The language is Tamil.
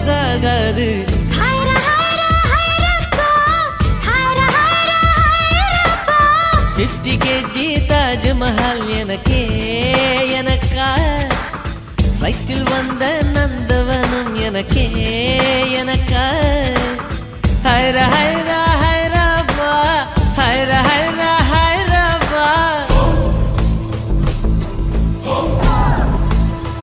பழசாகாது. ஃபிஃப்டி கேஜி தாஜ்மஹால் எனக்கே எனக்கா, வயிற்றில் வந்த நந்தவனும் எனக்கே எனக்கா. ஹைர